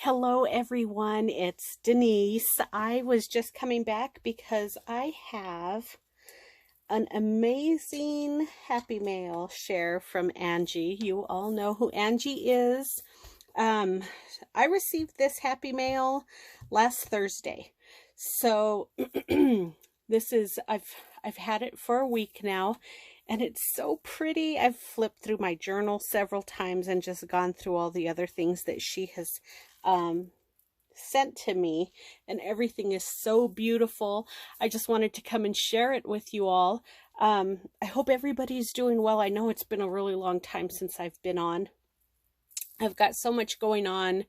Hello everyone, it's Denise. I was just coming back because I have an amazing Happy Mail share from Angie. You all know who Angie is. I received this Happy Mail last Thursday. So this is, I've had it for a week now. And it's so pretty. I've flipped through my journal several times and just gone through all the other things that she has sent to me. And everything is so beautiful. I just wanted to come and share it with you all. I hope everybody's doing well. I know it's been a really long time since I've been on. I've got so much going on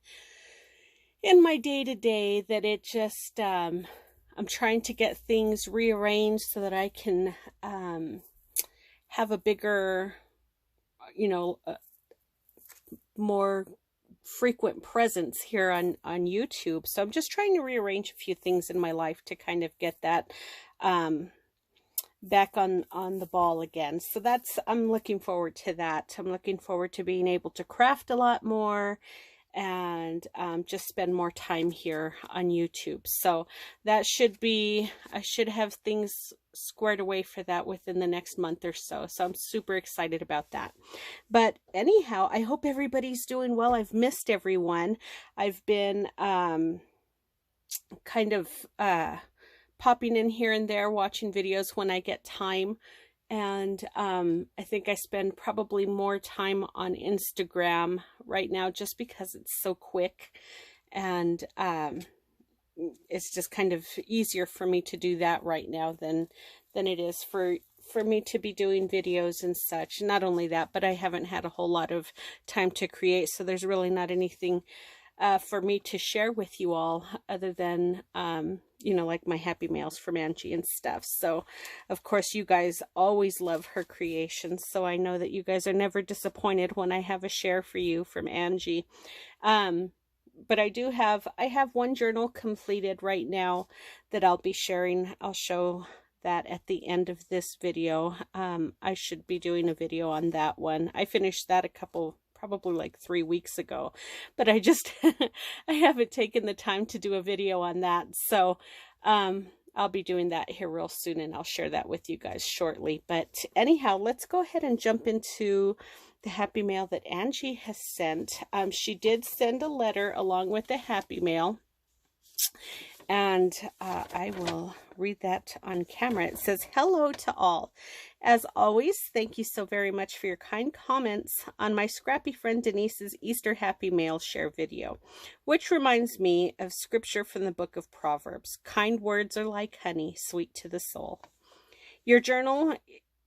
in my day-to-day that it just, I'm trying to get things rearranged so that I can have a bigger, more frequent presence here on YouTube. So I'm just trying to rearrange a few things in my life to kind of get that back on the ball again. So I'm looking forward to that. I'm looking forward to being able to craft a lot more and just spend more time here on YouTube. So that should be, I should have things squared away for that within the next month or so. So I'm super excited about that. But anyhow, I hope everybody's doing well. I've missed everyone. I've been kind of popping in here and there, watching videos when I get time. And I think I spend probably more time on Instagram right now just because it's so quick. And it's just kind of easier for me to do that right now than it is for me to be doing videos and such. Not only that, but I haven't had a whole lot of time to create. So there's really not anything for me to share with you all other than, like my Happy Mails from Angie and stuff. So, of course, you guys always love her creations. So I know that you guys are never disappointed when I have a share for you from Angie. But I have one journal completed right now that I'll be sharing. I'll show that at the end of this video. I should be doing a video on that one. I finished that probably like 3 weeks ago, but I haven't taken the time to do a video on that. So I'll be doing that here real soon, and I'll share that with you guys shortly. But anyhow, let's go ahead and jump into the Happy Mail that Angie has sent. She did send a letter along with the Happy Mail, and I will read that on camera. It says, "Hello to all. As always, thank you so very much for your kind comments on my scrappy friend Denise's Easter Happy Mail share video, which reminds me of scripture from the book of Proverbs. Kind words are like honey, sweet to the soul.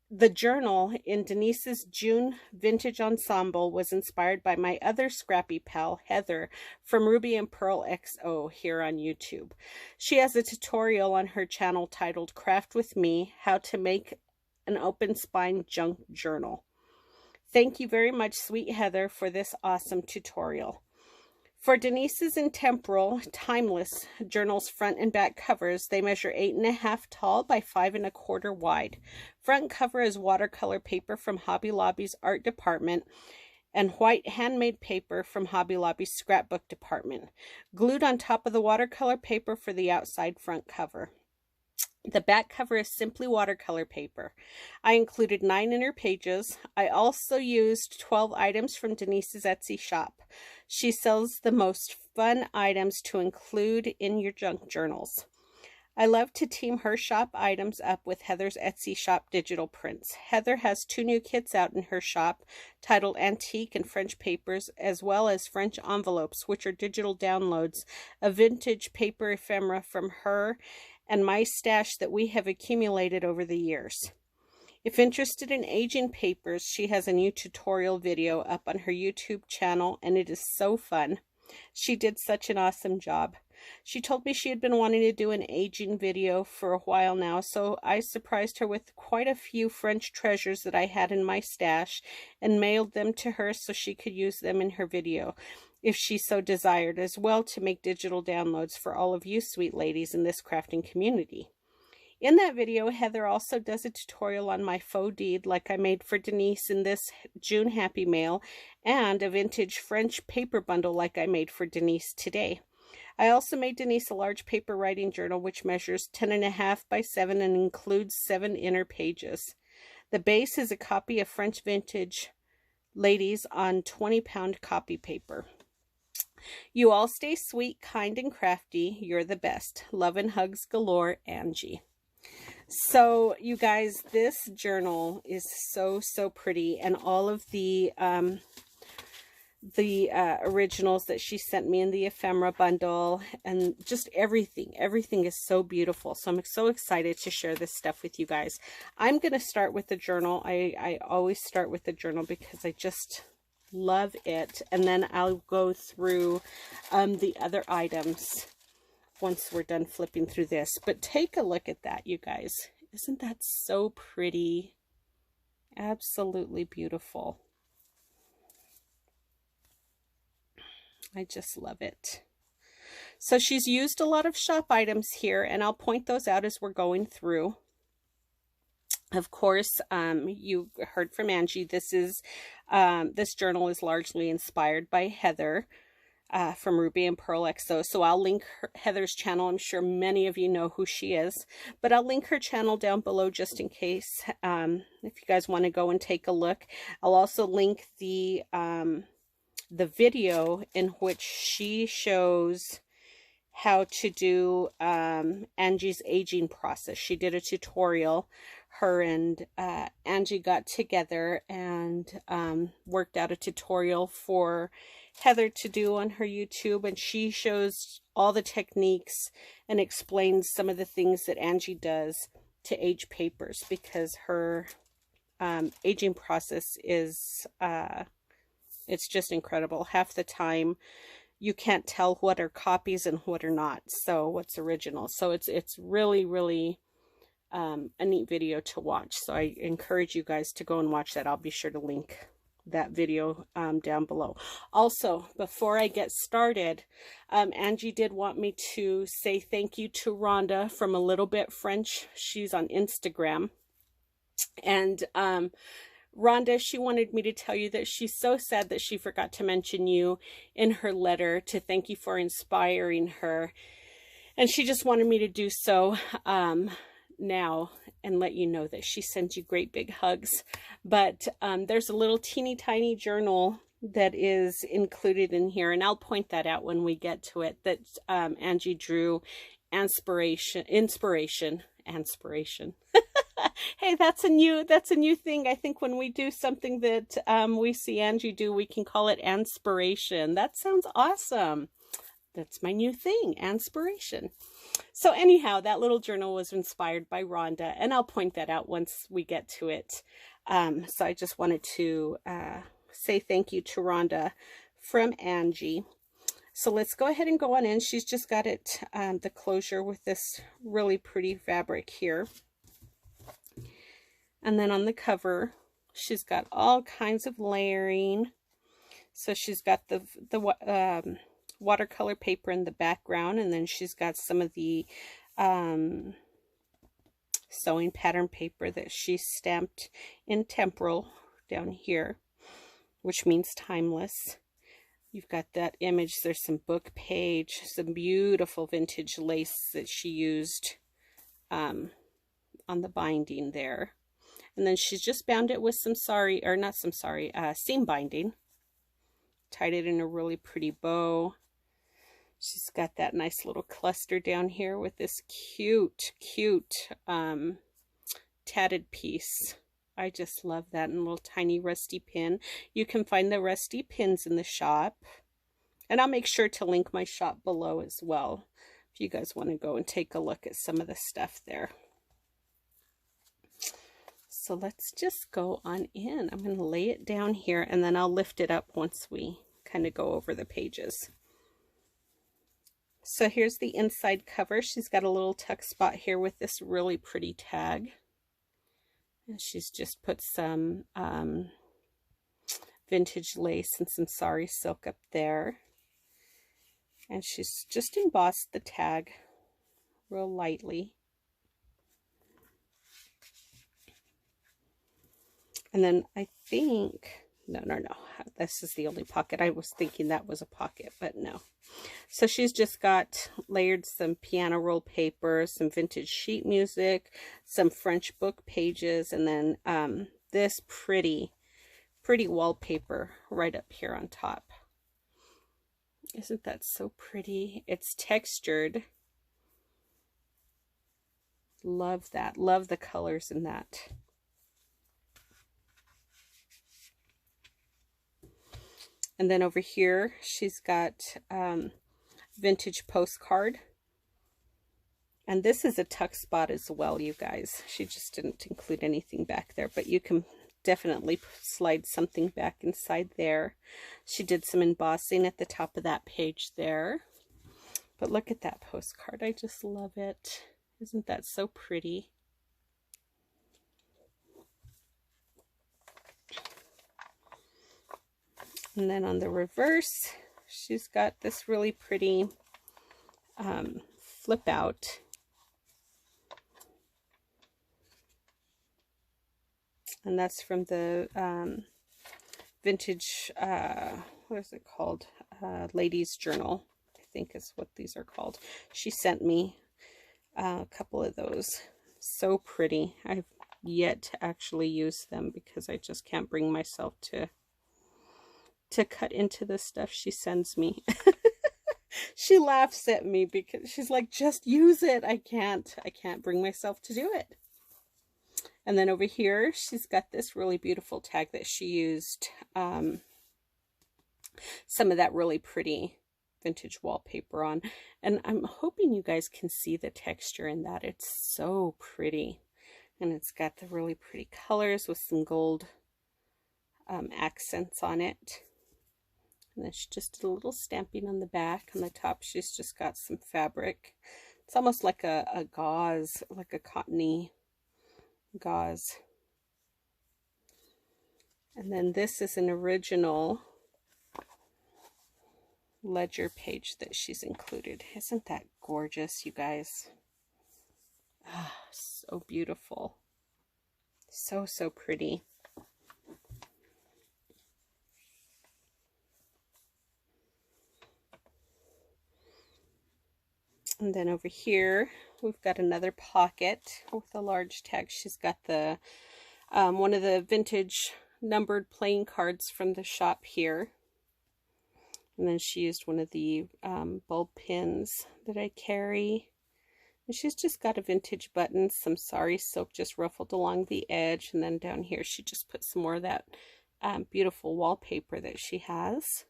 The journal in Denise's June Vintage Ensemble was inspired by my other scrappy pal, Heather, from Ruby and Pearl XO here on YouTube. She has a tutorial on her channel titled Craft With Me, How to Make an Open Spine Junk Journal. Thank you very much, sweet Heather, for this awesome tutorial. For Denise's Intemporal Timeless Journal's front and back covers, they measure 8.5 tall by 5.25 wide. Front cover is watercolor paper from Hobby Lobby's art department and white handmade paper from Hobby Lobby's scrapbook department, glued on top of the watercolor paper for the outside front cover. The back cover is simply watercolor paper. I included 9 inner pages. I also used 12 items from Denise's Etsy shop. She sells the most fun items to include in your junk journals. I love to team her shop items up with Heather's Etsy shop digital prints. Heather has 2 new kits out in her shop titled Antique and French Papers, as well as French Envelopes, which are digital downloads of vintage paper ephemera from her and my stash that we have accumulated over the years. If interested in aging papers, she has a new tutorial video up on her YouTube channel, and it is so fun. She did such an awesome job. She told me she had been wanting to do an aging video for a while now, so I surprised her with quite a few French treasures that I had in my stash and mailed them to her so she could use them in her video, if she so desired, as well to make digital downloads for all of you sweet ladies in this crafting community. In that video, Heather also does a tutorial on my faux deed like I made for Denise in this June Happy Mail, and a vintage French paper bundle like I made for Denise today. I also made Denise a large paper writing journal which measures 10.5 by 7 and includes 7 inner pages. The base is a copy of French vintage ladies on 20-pound copy paper. You all stay sweet, kind, and crafty. You're the best. Love and hugs galore, Angie. So, you guys, this journal is so pretty, and all of the originals that she sent me in the ephemera bundle, and just everything is so beautiful. So I'm so excited to share this stuff with you guys. I'm going to start with the journal. I always start with the journal because I just love it, and then I'll go through the other items once we're done flipping through this. But take a look at that, you guys. Isn't that so pretty? Absolutely beautiful. I just love it. So she's used a lot of shop items here, and I'll point those out as we're going through. Of course, you heard from Angie. This journal is largely inspired by Heather from Ruby and Pearl XO. So I'll link Heather's channel. I'm sure many of you know who she is, but I'll link her channel down below just in case if you guys want to go and take a look. I'll also link the video in which she shows how to do Angie's aging process. She did a tutorial. Her and Angie got together and worked out a tutorial for Heather to do on her YouTube, and she shows all the techniques and explains some of the things that Angie does to age papers, because her aging process is it's just incredible. Half the time you can't tell what are copies and what are not, so what's original. So it's really a neat video to watch. So I encourage you guys to go and watch that. I'll be sure to link that video down below. Also, before I get started, Angie did want me to say thank you to Rhonda from A Little Bit French. She's on Instagram, and Rhonda, she wanted me to tell you that she's so sad that she forgot to mention you in her letter to thank you for inspiring her. And she just wanted me to do so now and let you know that she sends you great big hugs. But there's a little teeny tiny journal that is included in here, and I'll point that out when we get to it, that Angie drew inspiration. Hey, that's a new thing. I think when we do something that we see Angie do, we can call it Anspiration. That sounds awesome. That's my new thing, Anspiration. So anyhow, that little journal was inspired by Rhonda, and I'll point that out once we get to it. So I just wanted to say thank you to Rhonda from Angie. So let's go ahead and go on in. She's just got it, the closure with this really pretty fabric here. And then on the cover, she's got all kinds of layering. So she's got the watercolor paper in the background, and then she's got some of the sewing pattern paper that she stamped in temporal down here, which means timeless. You've got that image. There's some book page, some beautiful vintage lace that she used on the binding there. And then she's just bound it with some seam binding. Tied it in a really pretty bow. She's got that nice little cluster down here with this cute tatted piece. I just love that, and a little tiny rusty pin. You can find the rusty pins in the shop, and I'll make sure to link my shop below as well if you guys want to go and take a look at some of the stuff there. So let's just go on in. I'm going to lay it down here, and then I'll lift it up once we kind of go over the pages. So here's the inside cover. She's got a little tuck spot here with this really pretty tag. And she's just put some vintage lace and some sari silk up there. And she's just embossed the tag real lightly. And then I think, no, this is the only pocket. I was thinking that was a pocket, but no. So she's just got layered some piano roll paper, some vintage sheet music, some French book pages, and then this pretty wallpaper right up here on top. Isn't that so pretty? It's textured. Love that. Love the colors in that. And then over here, she's got vintage postcard. And this is a tuck spot as well, you guys. She just didn't include anything back there, but you can definitely slide something back inside there. She did some embossing at the top of that page there. But look at that postcard. I just love it. Isn't that so pretty? And then on the reverse, she's got this really pretty flip out. And that's from the vintage, what is it called? Ladies Journal, I think is what these are called. She sent me a couple of those. So pretty. I've yet to actually use them because I just can't bring myself to cut into the stuff she sends me. She laughs at me because she's like, just use it. I can't bring myself to do it. And then over here, she's got this really beautiful tag that she used some of that really pretty vintage wallpaper on. And I'm hoping you guys can see the texture in that. It's so pretty. And it's got the really pretty colors with some gold accents on it. And then she just did a little stamping on the back. On the top, she's just got some fabric. It's almost like a gauze, like a cottony gauze. And then this is an original ledger page that she's included. Isn't that gorgeous, you guys? Ah, so beautiful. So pretty. And then over here, we've got another pocket with a large tag. She's got the one of the vintage numbered playing cards from the shop here. And then she used one of the bulb pins that I carry. And she's just got a vintage button, some sari silk just ruffled along the edge. And then down here, she just put some more of that beautiful wallpaper that she has.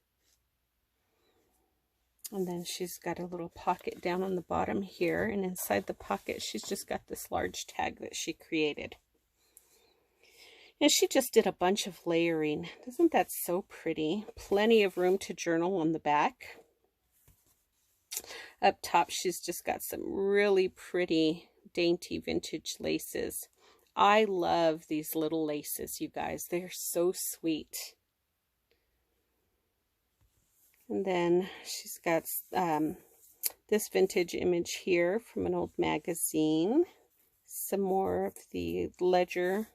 And then she's got a little pocket down on the bottom here. And inside the pocket, she's just got this large tag that she created. And she just did a bunch of layering. Isn't that so pretty? Plenty of room to journal on the back. Up top, she's just got some really pretty, dainty vintage laces. I love these little laces, you guys. They're so sweet. And then she's got this vintage image here from an old magazine. Some more of the ledger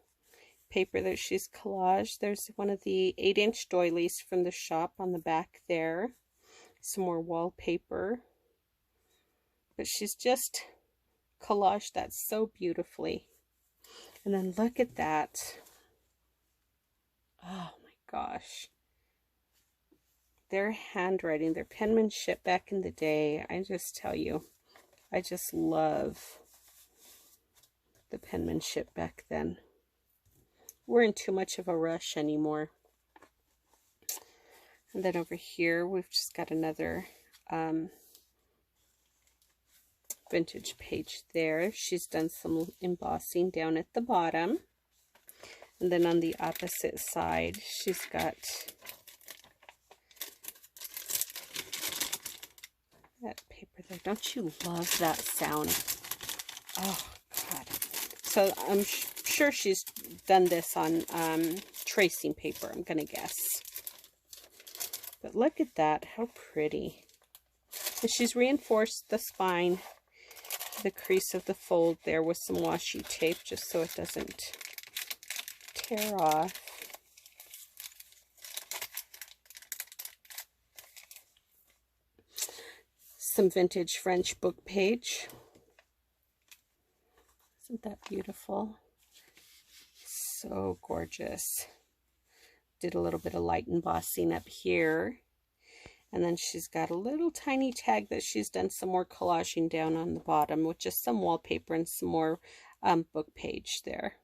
paper that she's collaged. There's one of the 8-inch doilies from the shop on the back there. Some more wallpaper. But she's just collaged that so beautifully. And then look at that. Oh my gosh. Their handwriting, their penmanship back in the day, I just tell you, I just love the penmanship back then. We're in too much of a rush anymore. And then over here, we've just got another vintage page there. She's done some embossing down at the bottom. And then on the opposite side, she's got that paper there. Don't you love that sound? Oh, God. So I'm sure she's done this on tracing paper, I'm going to guess. But look at that. How pretty. And she's reinforced the spine, the crease of the fold there with some washi tape just so it doesn't tear off. Some vintage French book page. Isn't that beautiful? So gorgeous. Did a little bit of light embossing up here. And then she's got a little tiny tag that she's done some more collaging down on the bottom with just some wallpaper and some more book page there.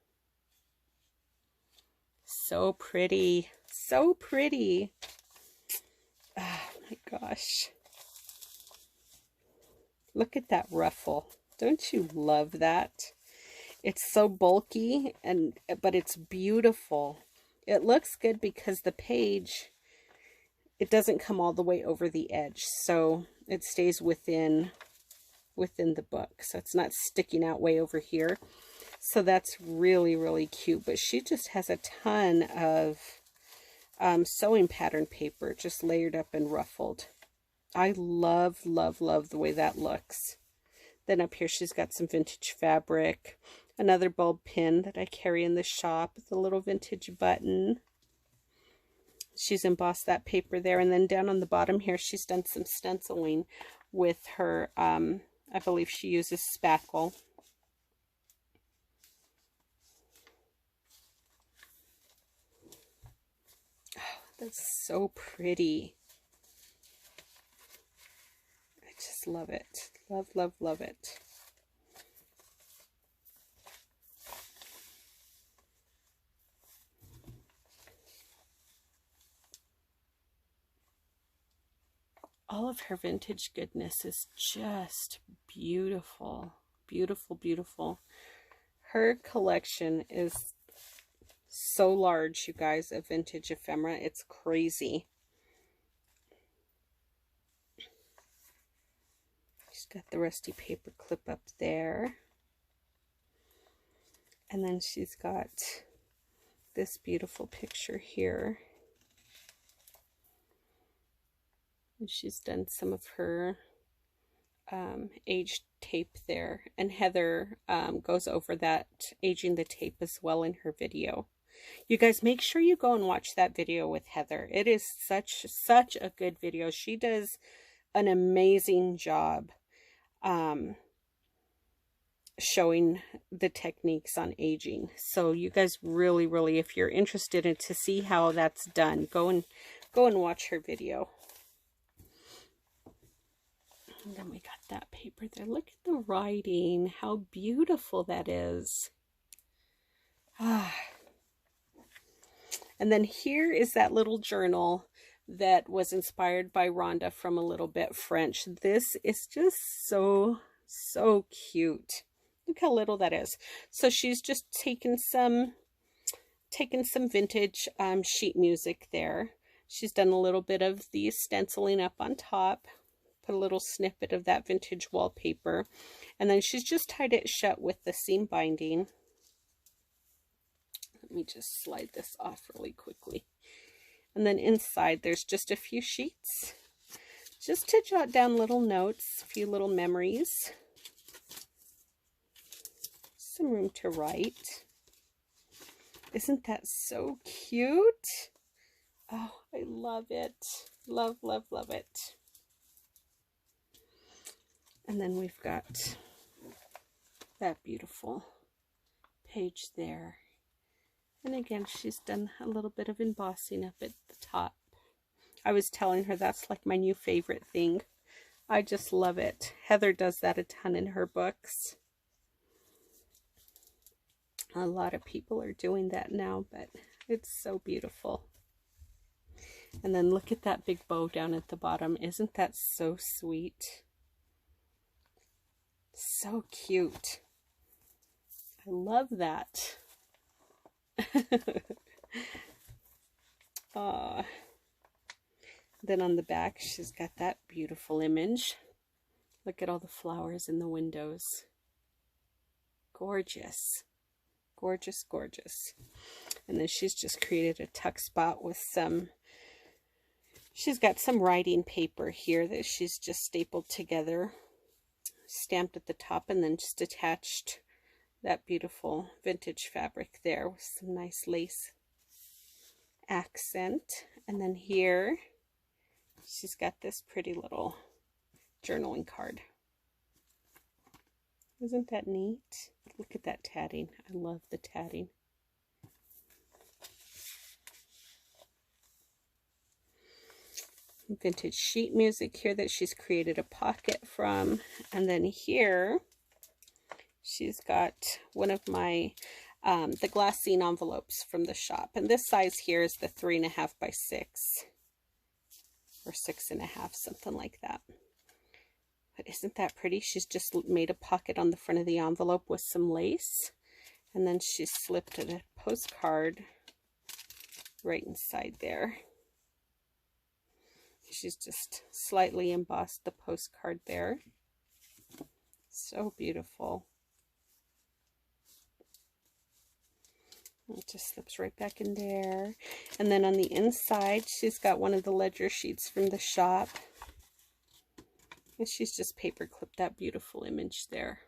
So pretty. So pretty. Oh my gosh. Look at that ruffle. Don't you love that? It's so bulky, but it's beautiful. It looks good because the page, it doesn't come all the way over the edge, so it stays within the book. So it's not sticking out way over here. So that's really, really cute. But she just has a ton of sewing pattern paper just layered up and ruffled. I love, love, love the way that looks. Then up here she's got some vintage fabric. Another bulb pin that I carry in the shop with a little vintage button. She's embossed that paper there. And then down on the bottom here, she's done some stenciling with her, I believe she uses spackle. Oh, that's so pretty. I just love it. Love, love, love it. All of her vintage goodness is just beautiful. Beautiful, beautiful. Her collection is so large, you guys, of vintage ephemera. It's crazy. She's got the rusty paper clip up there. And then she's got this beautiful picture here. And she's done some of her aged tape there. And Heather goes over that aging the tape as well in her video. You guys, make sure you go and watch that video with Heather. It is such a good video. She does an amazing job showing the techniques on aging. So you guys really, really, if you're interested in to see how that's done, go and watch her video. And then we got that paper there. Look at the writing. How beautiful that is. Ah. And then here is that little journal that was inspired by Rhonda from A Little Bit French. This is just so cute. Look how little that is. So she's just taken some vintage sheet music there. She's done a little bit of the stenciling up on top. Put a little snippet of that vintage wallpaper, and then she's just tied it shut with the seam binding. Let me just slide this off really quickly. And then inside there's just a few sheets just to jot down little notes, a few little memories, some room to write. Isn't that so cute? Oh, I love it. Love, love, love it. And then we've got that beautiful page there. And again, she's done a little bit of embossing up at the top. I was telling her that's like my new favorite thing. I just love it. Heather does that a ton in her books. A lot of people are doing that now, but it's so beautiful. And then look at that big bow down at the bottom. Isn't that so sweet? So cute. I love that. Then on the back, she's got that beautiful image. Look at all the flowers in the windows. Gorgeous. Gorgeous, gorgeous. And then she's just created a tuck spot with some, she's got some writing paper here that she's just stapled together, stamped at the top, and then just attached that beautiful vintage fabric there with some nice lace accent. And then here she's got this pretty little journaling card. Isn't that neat? Look at that tatting. I love the tatting. Vintage sheet music here that she's created a pocket from. And then here she's got one of my the glassine envelopes from the shop, and this size here is the 3.5 by 6 or 6.5, something like that. But isn't that pretty? She's just made a pocket on the front of the envelope with some lace, and then she slipped a postcard right inside there. She's just slightly embossed the postcard there. So beautiful. It just slips right back in there. And then on the inside, she's got one of the ledger sheets from the shop. And she's just paper clipped that beautiful image there.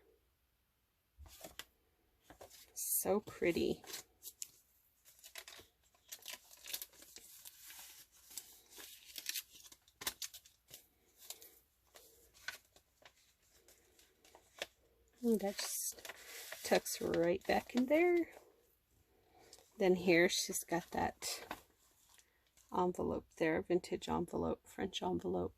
So pretty. And that just tucks right back in there. Then here she's got that envelope there, vintage envelope, French envelope.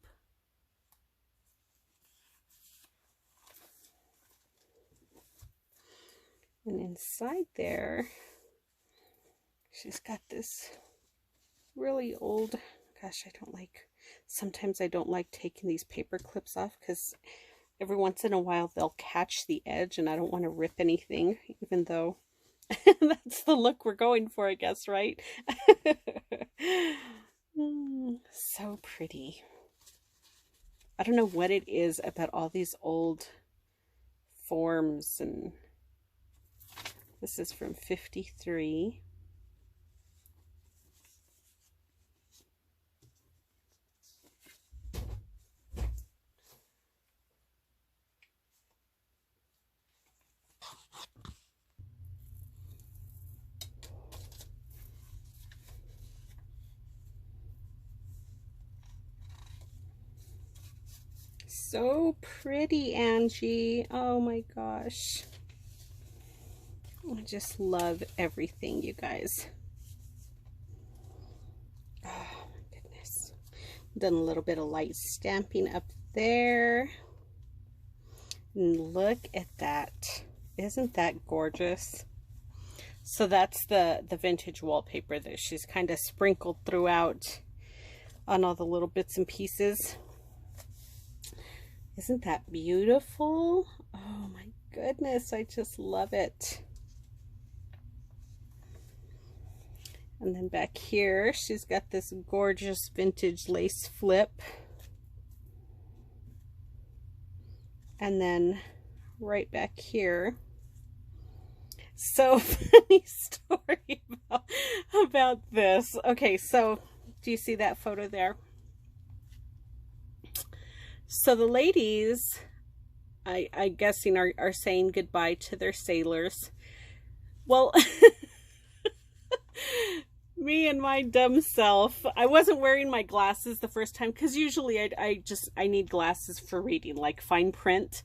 And inside there, she's got this really old, gosh, sometimes I don't like taking these paper clips off because every once in a while they'll catch the edge and I don't want to rip anything, even though that's the look we're going for, I guess, right? So pretty. I don't know what it is about all these old forms, and this is from 53. So pretty, Angie. Oh my gosh. I just love everything, you guys. Oh my goodness. Done a little bit of light stamping up there. And look at that. Isn't that gorgeous? So that's the vintage wallpaper that she's kind of sprinkled throughout on all the little bits and pieces. Isn't that beautiful? Oh my goodness, I just love it. And then back here, she's got this gorgeous vintage lace flip. And then right back here, so funny story about this. Okay, so do you see that photo there? So the ladies, I guessing, are saying goodbye to their sailors. Well, me and my dumb self, I wasn't wearing my glasses the first time because usually I need glasses for reading, like fine print.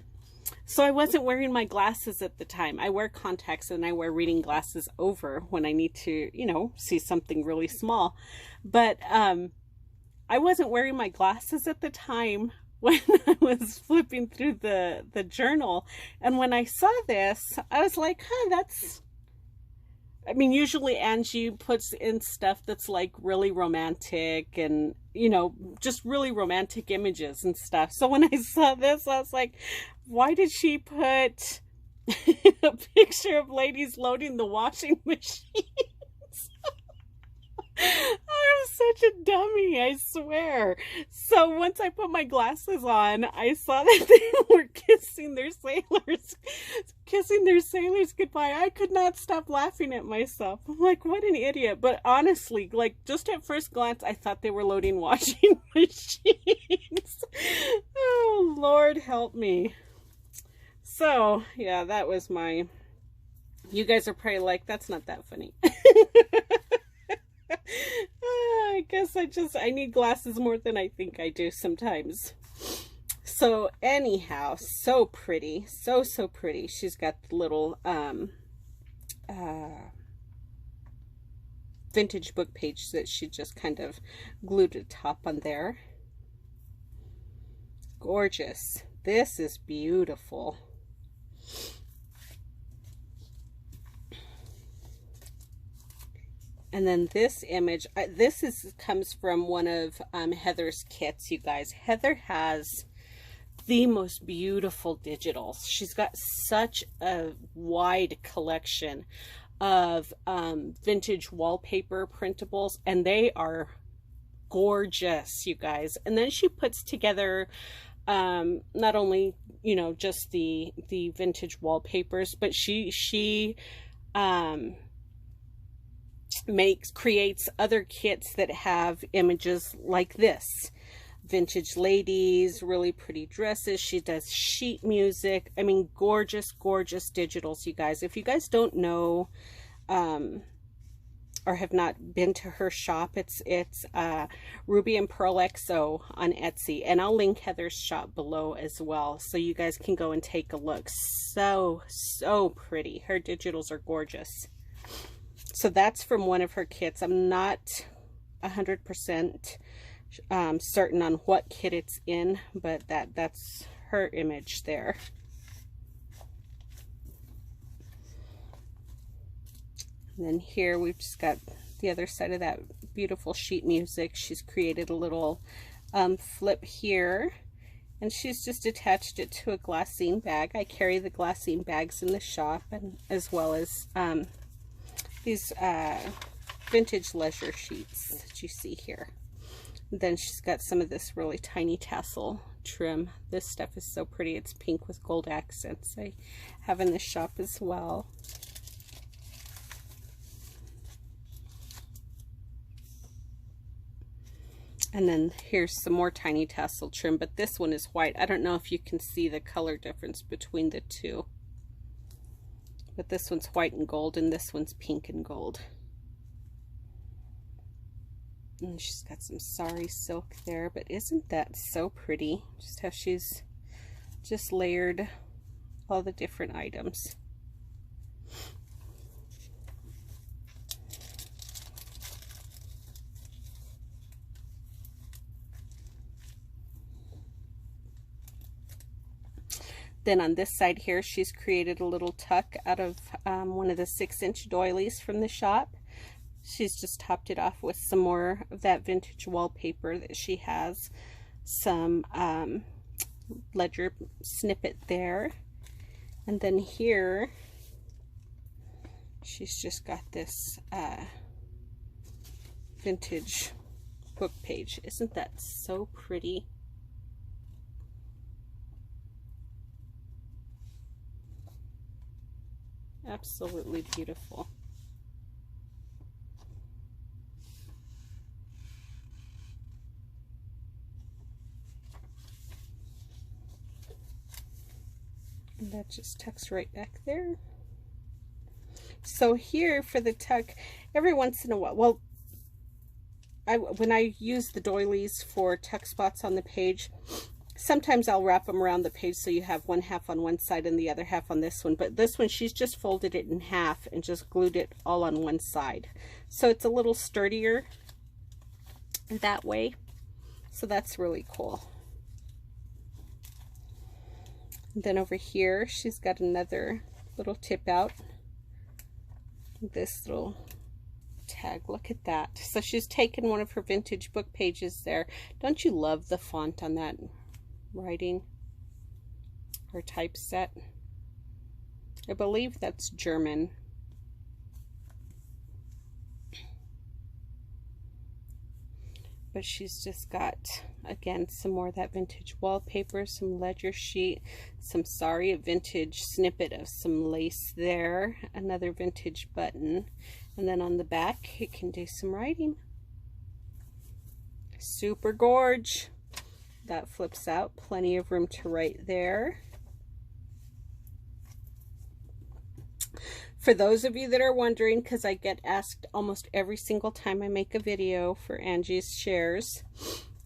So I wasn't wearing my glasses at the time. I wear contacts and I wear reading glasses over when I need to, you know, see something really small. But I wasn't wearing my glasses at the time when I was flipping through the journal. And when I saw this, I was like, huh, that's, I mean, usually Angie puts in stuff that's like really romantic and, you know, just really romantic images and stuff. So when I saw this, I was like, why did she put a picture of ladies loading the washing machine? I'm such a dummy, I swear. So once I put my glasses on, I saw that they were kissing their sailors goodbye. I could not stop laughing at myself. I'm like, what an idiot. But honestly, like, just at first glance, I thought they were loading washing machines. Oh, Lord help me. So, yeah, that was my You guys are probably like, that's not that funny. I guess I need glasses more than I think I do sometimes. So anyhow, so pretty. So pretty. She's got the little vintage book page that she just kind of glued a top on there. Gorgeous. This is beautiful. And then this image, comes from one of Heather's kits, you guys. Heather has the most beautiful digitals. She's got such a wide collection of vintage wallpaper printables, and they are gorgeous, you guys. And then she puts together not only, you know, just the vintage wallpapers, but she creates other kits that have images like this. Vintage ladies, really pretty dresses. She does sheet music. I mean, gorgeous, gorgeous digitals, you guys. If you guys don't know or have not been to her shop, it's Ruby and Pearl XO on Etsy, and I'll link Heather's shop below as well, so you guys can go and take a look. So pretty. Her digitals are gorgeous. So that's from one of her kits. I'm not 100% certain on what kit it's in, but that's her image there. And then here we've just got the other side of that beautiful sheet music. She's created a little flip here, and she's just attached it to a glassine bag. I carry the glassine bags in the shop, and as well as these vintage leisure sheets that you see here. And then she's got some of this really tiny tassel trim. This stuff is so pretty. It's pink with gold accents. I have in the shop as well. And then here's some more tiny tassel trim, but this one is white. I don't know if you can see the color difference between the two, but this one's white and gold, and this one's pink and gold. And she's got some sari silk there, but isn't that so pretty? Just how she's just layered all the different items. Then on this side here, she's created a little tuck out of one of the 6-inch doilies from the shop. She's just topped it off with some more of that vintage wallpaper that she has. Some ledger snippet there. And then here, she's just got this vintage book page. Isn't that so pretty? Absolutely beautiful. And that just tucks right back there. So here for the tuck, every once in a while, well, when I use the doilies for tuck spots on the page, sometimes I'll wrap them around the page so you have one half on one side and the other half on this one. But this one, she's just folded it in half and just glued it all on one side. So it's a little sturdier that way. So that's really cool. And then over here, she's got another little tip out. This little tag, look at that. So she's taken one of her vintage book pages there. Don't you love the font on that writing or typeset? I believe that's German. But she's just got, again, some more of that vintage wallpaper, some ledger sheet, some sari, a vintage snippet of some lace there, another vintage button, and then on the back you can do some writing. Super gorge. That flips out, plenty of room to write there. For those of you that are wondering, because I get asked almost every single time I make a video for Angie's shares,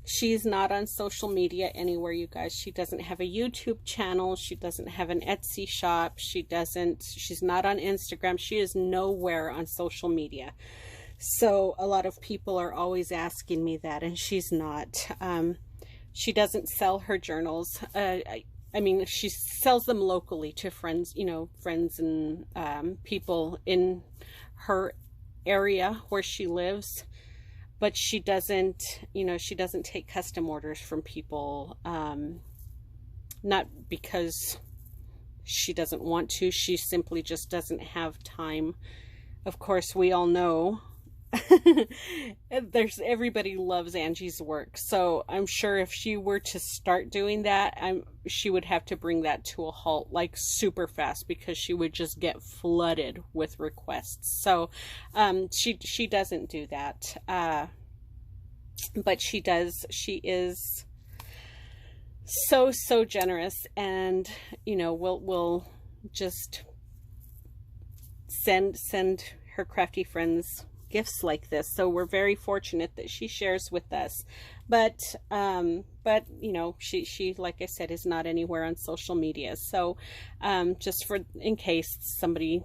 she's not on social media anywhere, you guys. She doesn't have a YouTube channel. She doesn't have an Etsy shop. She's not on Instagram. She is nowhere on social media. So a lot of people are always asking me that, and she's not. She doesn't sell her journals. I mean, she sells them locally to friends, you know, friends and people in her area where she lives. But she doesn't, you know, she doesn't take custom orders from people, not because she doesn't want to. She simply just doesn't have time. Of course, we all know everybody loves Angie's work. So I'm sure if she were to start doing that, she would have to bring that to a halt like super fast, because she would just get flooded with requests. So she doesn't do that. But she is so generous, and you know, we'll just send her crafty friends gifts like this. So we're very fortunate that she shares with us. But you know, she like I said, is not anywhere on social media. So just in case somebody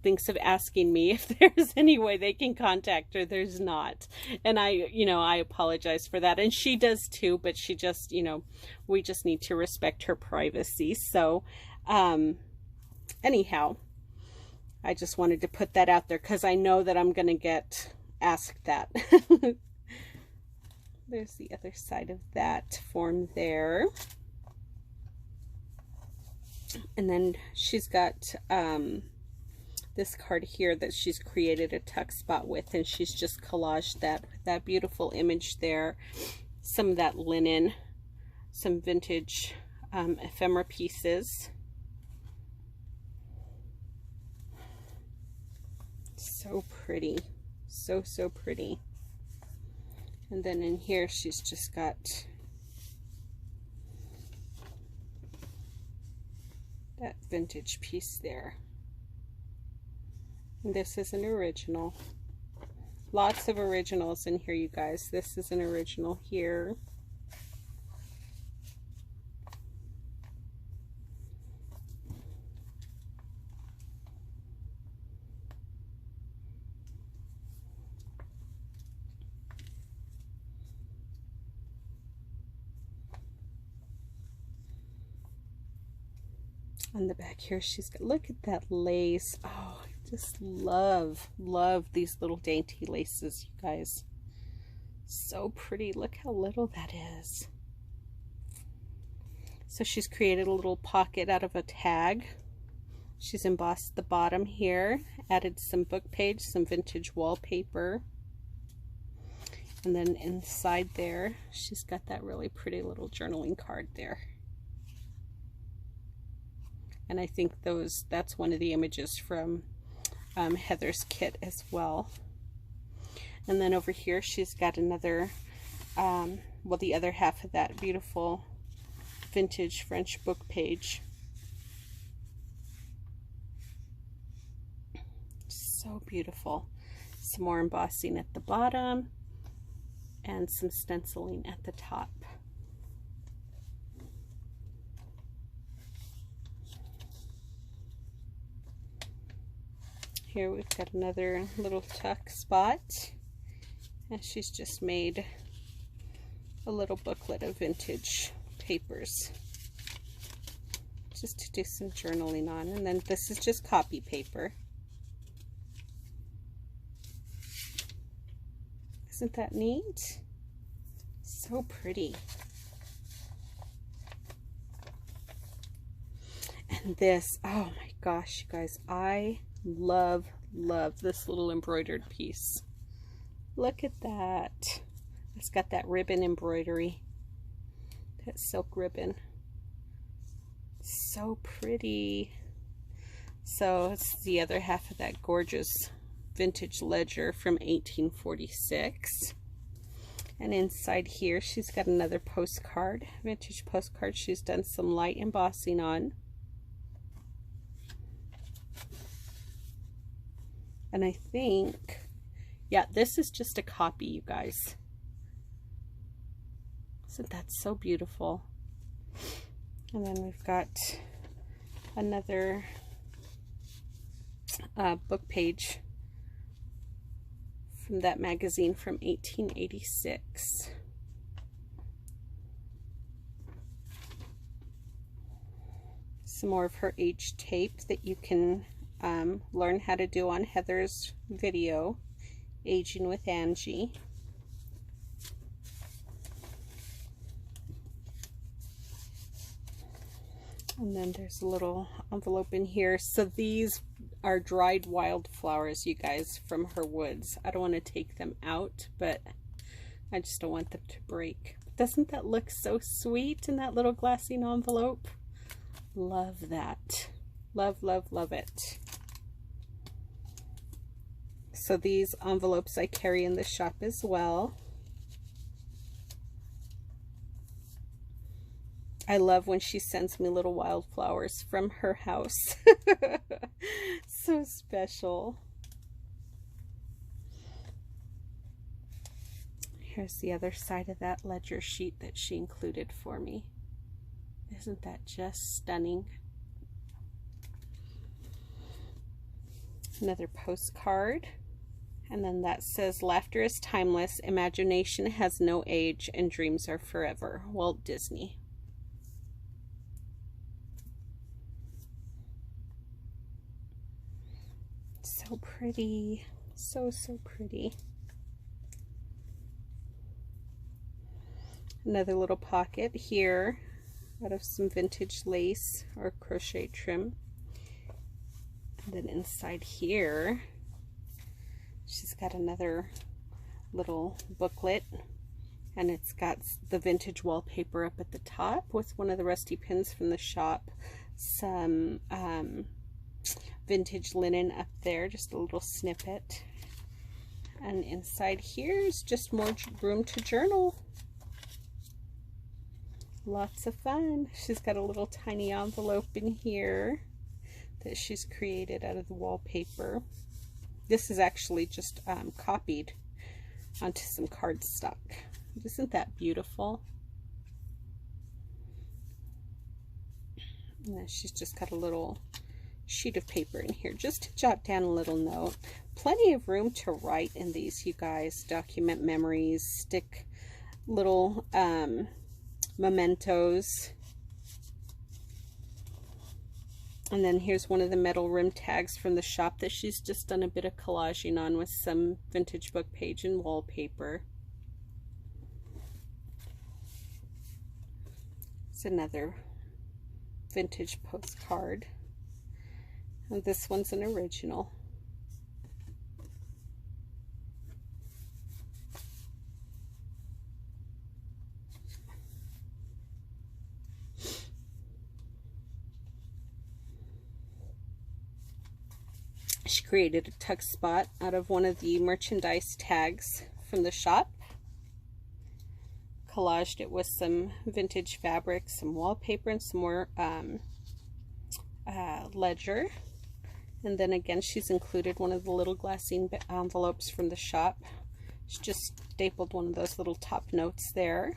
thinks of asking me if there's any way they can contact her, there's not. And I apologize for that, and she does too, but she just, you know, we just need to respect her privacy. So anyhow, I just wanted to put that out there because I know that I'm going to get asked that. There's the other side of that form there. And then she's got this card here that she's created a tuck spot with, and she's just collaged that beautiful image there. Some of that linen, some vintage ephemera pieces. So pretty, so pretty. And then in here she's just got that vintage piece there. And this is an original. Lots of originals in here, you guys. This is an original here. On the back here, she's got, look at that lace. Oh, I just love these little dainty laces, you guys. So pretty. Look how little that is. So she's created a little pocket out of a tag. She's embossed the bottom here, added some book page, some vintage wallpaper. And then inside there, she's got that really pretty little journaling card there. And I think that's one of the images from Heather's kit as well. And then over here, she's got another, well, the other half of that beautiful vintage French book page. So beautiful. Some more embossing at the bottom and some stenciling at the top. Here we've got another little tuck spot, and she's just made a little booklet of vintage papers just to do some journaling on. And then this is just copy paper. Isn't that neat? So pretty. And this, oh my gosh, you guys, I love this little embroidered piece. Look at that. It's got that ribbon embroidery, that silk ribbon. So pretty. So it's the other half of that gorgeous vintage ledger from 1846. And inside here she's got another postcard, vintage postcard she's done some light embossing on. And I think, yeah, this is just a copy, you guys. Isn't that so beautiful? And then we've got another book page from that magazine from 1886. Some more of her age tape that you can learn how to do on Heather's video, Aging with Angie. And then there's a little envelope in here. So these are dried wildflowers, you guys, from her woods. I don't want to take them out, but I just don't want them to break. Doesn't that look so sweet in that little glassine envelope? Love that. Love, love, love it. So these envelopes I carry in the shop as well. I love when she sends me little wildflowers from her house. So special. Here's the other side of that ledger sheet that she included for me. Isn't that just stunning? Another postcard. And then that says, laughter is timeless, imagination has no age, and dreams are forever. Walt Disney. So pretty. So, so pretty. Another little pocket here out of some vintage lace or crochet trim. And then inside here, she's got another little booklet, and it's got the vintage wallpaper up at the top with one of the rusty pins from the shop, some vintage linen up there, just a little snippet. And inside here is just more room to journal. Lots of fun. She's got a little tiny envelope in here that she's created out of the wallpaper. This is actually just copied onto some cardstock. Isn't that beautiful? And then she's just got a little sheet of paper in here just to jot down a little note. Plenty of room to write in these, you guys. Document memories, stick little mementos. And then here's one of the metal rim tags from the shop that she's just done a bit of collaging on with some vintage book page and wallpaper. It's another vintage postcard. And this one's an original. She created a tuck spot out of one of the merchandise tags from the shop. Collaged it with some vintage fabric, some wallpaper, and some more ledger. And then again, she's included one of the little glassine envelopes from the shop. She just stapled one of those little top notes there.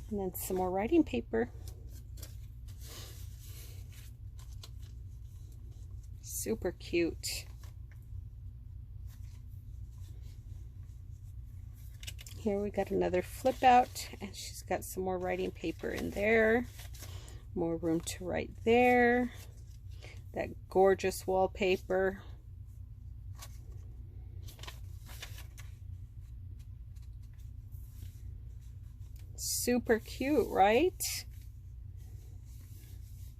And then some more writing paper. Super cute. Here we got another flip out, and she's got some more writing paper in there. More room to write there. That gorgeous wallpaper. Super cute, right?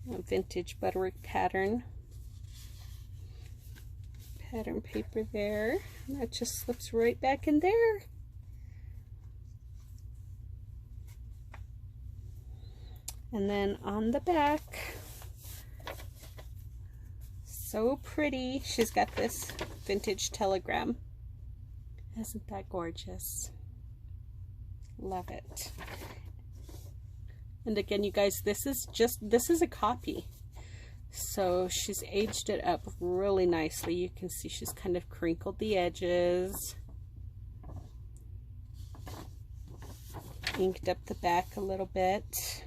A vintage butterick pattern paper there. And that just slips right back in there. And then on the back, so pretty, she's got this vintage telegram. Isn't that gorgeous? Love it. And again, you guys, this is a copy. So she's aged it up really nicely. You can see she's kind of crinkled the edges, inked up the back a little bit,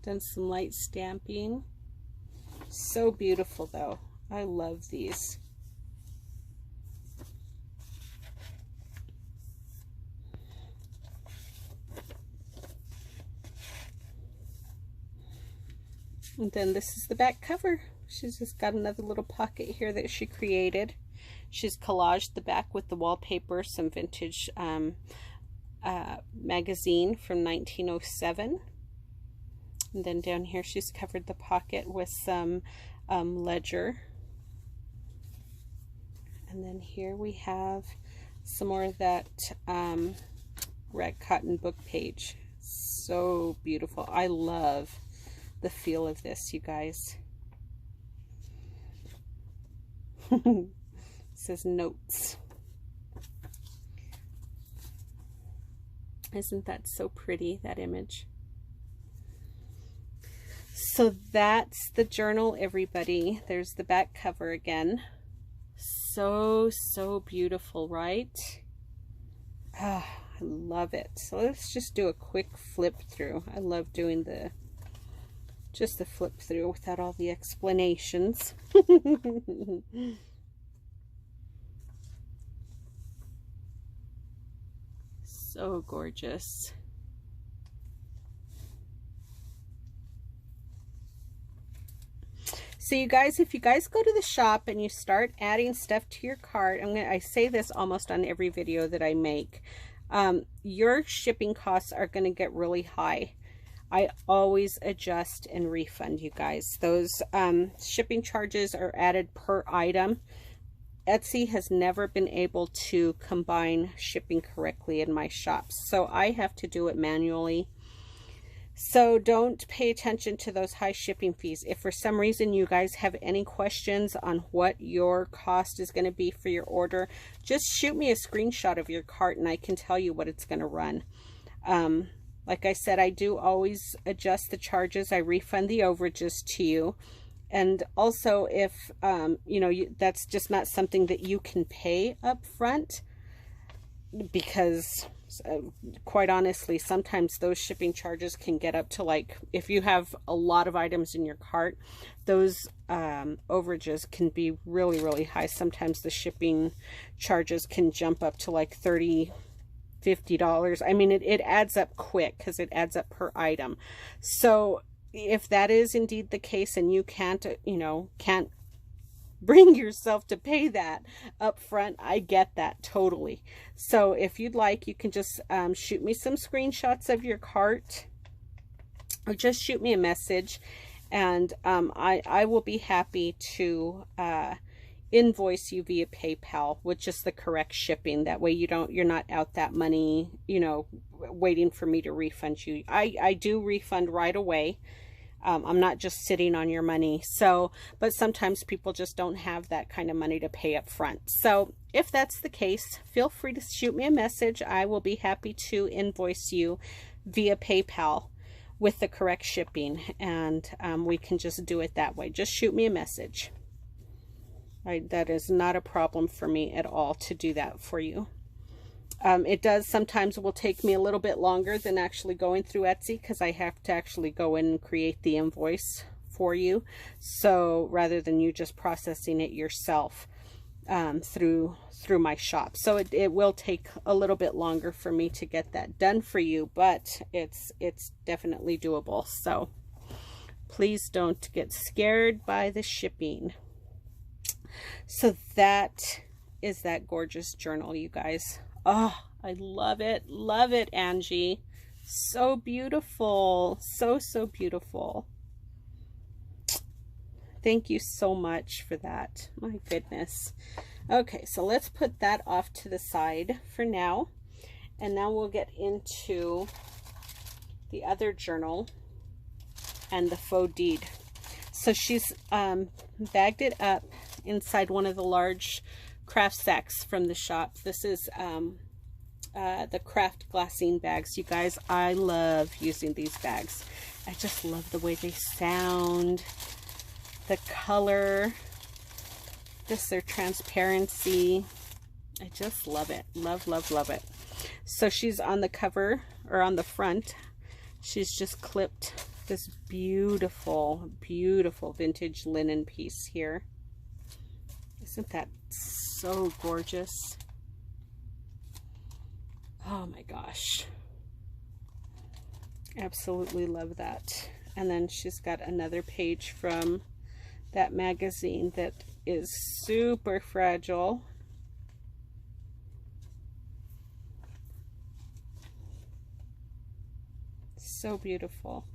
done some light stamping. So beautiful though. I love these. And then this is the back cover. She's just got another little pocket here that she created. She's collaged the back with the wallpaper, some vintage magazine from 1907. And then down here she's covered the pocket with some ledger. And then here we have some more of that red cotton book page. So beautiful. I love the feel of this, you guys. It says notes. Isn't that so pretty, that image? So that's the journal, everybody. There's the back cover again. So beautiful, right? Ah, I love it. So let's just do a quick flip through. I love doing just the flip through without all the explanations. So gorgeous. So you guys, if you guys go to the shop and you start adding stuff to your cart, I say this almost on every video that I make, your shipping costs are going to get really high. I always adjust and refund, you guys. Those shipping charges are added per item. Etsy has never been able to combine shipping correctly in my shops, so I have to do it manually. So don't pay attention to those high shipping fees. If for some reason you guys have any questions on what your cost is going to be for your order, just shoot me a screenshot of your cart and I can tell you what it's going to run. Like I said, I do always adjust the charges. I refund the overages to you. And also if, you know, that's just not something that you can pay up front, because quite honestly, sometimes those shipping charges can get up to, like, if you have a lot of items in your cart, those overages can be really high. Sometimes the shipping charges can jump up to like $30, $50. I mean, it adds up quick because it adds up per item. So if that is indeed the case and you can't, you know, can't bring yourself to pay that up front, I get that totally. So if you'd like, you can just shoot me some screenshots of your cart, or just shoot me a message, and I will be happy to invoice you via PayPal with just the correct shipping. That way you're not out that money, you know, waiting for me to refund you. I do refund right away. I'm not just sitting on your money. So, but sometimes people just don't have that kind of money to pay up front. So if that's the case, feel free to shoot me a message. I will be happy to invoice you via PayPal with the correct shipping, and we can just do it that way. Just shoot me a message. That is not a problem for me at all to do that for you. It does sometimes will take me a little bit longer than actually going through Etsy, because I have to actually go in and create the invoice for you. So rather than you just processing it yourself through my shop. So it will take a little bit longer for me to get that done for you, but it's definitely doable. So please don't get scared by the shipping. So that is that gorgeous journal, you guys. Oh, I love it, Angie. So beautiful, so beautiful. Thank you so much for that. My goodness. Okay, so let's put that off to the side for now, and now we'll get into the other journal and the faux deed. So she's bagged it up inside one of the large craft sacks from the shop. This is the craft glassine bags. You guys, I love using these bags. I just love the way they sound. the color, just their transparency. I just love it. Love, love, love it. So she's on the cover, or on the front, she's just clipped this beautiful, beautiful vintage linen piece here. Isn't that so gorgeous? Oh my gosh. Absolutely love that. And then she's got another page from that magazine that is super fragile. So beautiful.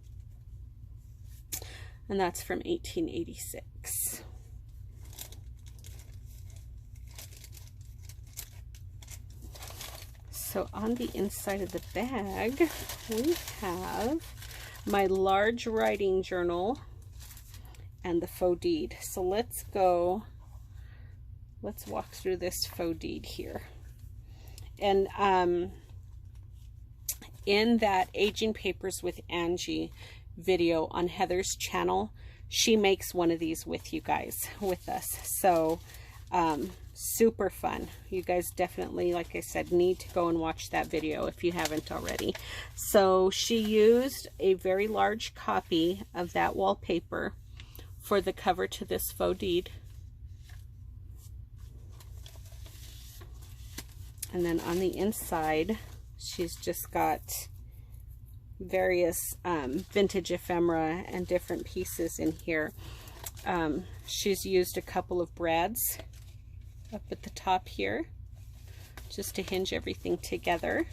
And that's from 1886. So on the inside of the bag, we have my large writing journal and the faux deed. So let's walk through this faux deed here. And in that Aging Papers with Angie video on Heather's channel, she makes one of these with you guys, with us. So super fun. You guys definitely, like I said, need to go and watch that video if you haven't already. So she used a very large copy of that wallpaper for the cover to this faux deed. And then on the inside, she's just got various vintage ephemera and different pieces in here. She's used a couple of brads up at the top here just to hinge everything together.